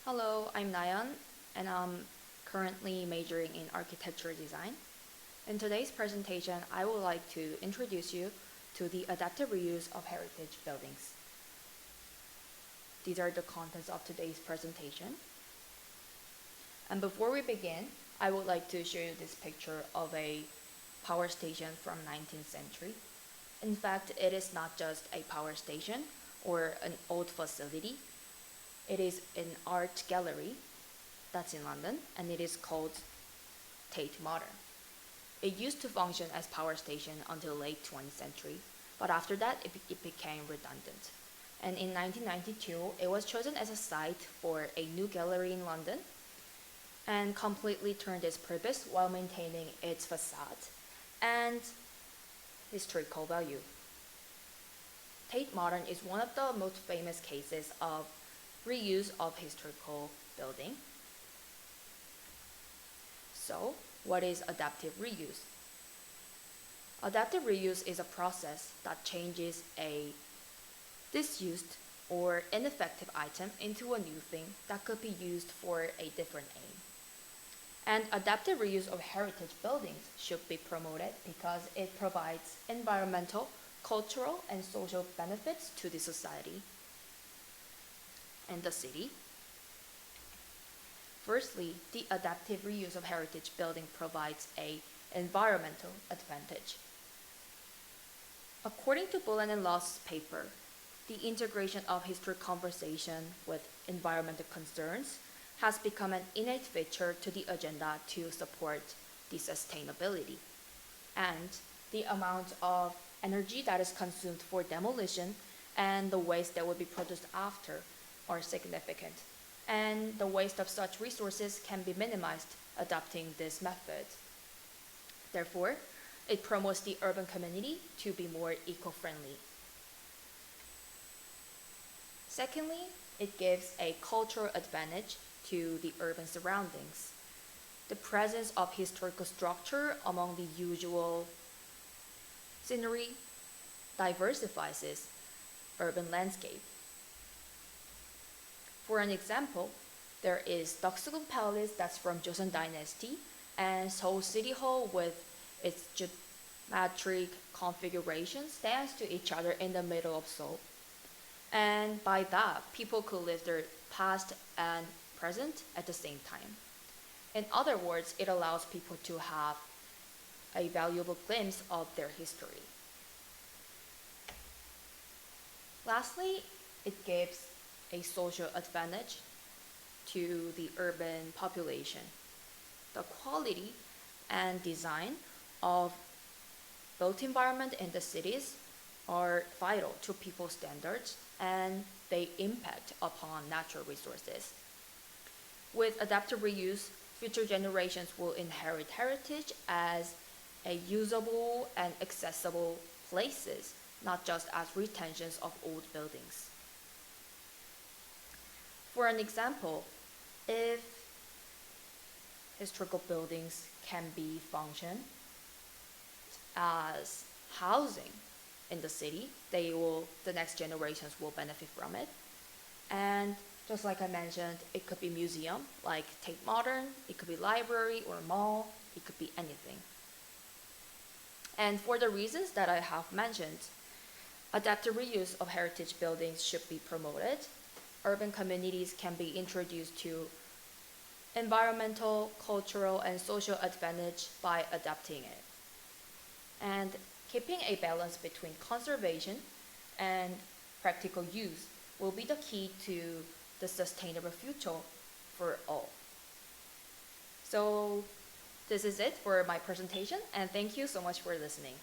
Hello, I'm Nayan, and I'm currently majoring in architecture design. In today's presentation, I would like to introduce you to the adaptive reuse of heritage buildings. These are the contents of today's presentation. And before we begin, I would like to show you this picture of a power station from 19th century. In fact, it is not just a power station or an old facility. It is an art gallery that's in London, and it is called Tate Modern. It used to function as power station until late 20th century, but after that it became redundant. And in 1992, it was chosen as a site for a new gallery in London and completely turned its purpose while maintaining its facade and historical value. Tate Modern is one of the most famous cases of reuse of historical building. So, what is adaptive reuse? Adaptive reuse is a process that changes a disused or ineffective item into a new thing that could be used for a different aim. And adaptive reuse of heritage buildings should be promoted because it provides environmental, cultural, and social benefits to the society and the city. Firstly, the adaptive reuse of heritage building provides an environmental advantage. According to Bullen and Law's paper, the integration of historic conversation with environmental concerns has become an innate feature to the agenda to support the sustainability. And the amount of energy that is consumed for demolition and the waste that would be produced after are significant. And the waste of such resources can be minimized adopting this method. Therefore, it promotes the urban community to be more eco-friendly. Secondly, it gives a cultural advantage to the urban surroundings. The presence of historical structure among the usual scenery diversifies its urban landscape. For an example, there is Doksugun Palace that's from Joseon Dynasty and Seoul City Hall with its geometric configuration stands to each other in the middle of Seoul. And by that, people could live their past and present at the same time. In other words, it allows people to have a valuable glimpse of their history. Lastly, it gives a social advantage to the urban population. The quality and design of built environment in the cities are vital to people's standards and they impact upon natural resources. With adaptive reuse, future generations will inherit heritage as a usable and accessible places, not just as retentions of old buildings. For an example, if historical buildings can be functioned as housing in the city, the next generations will benefit from it. And just like I mentioned, it could be museum like Tate Modern, it could be library or mall, it could be anything. And for the reasons that I have mentioned, adaptive reuse of heritage buildings should be promoted. Urban communities can be introduced to environmental, cultural, and social advantage by adapting it. And keeping a balance between conservation and practical use will be the key to the sustainable future for all. So this is it for my presentation, and thank you so much for listening.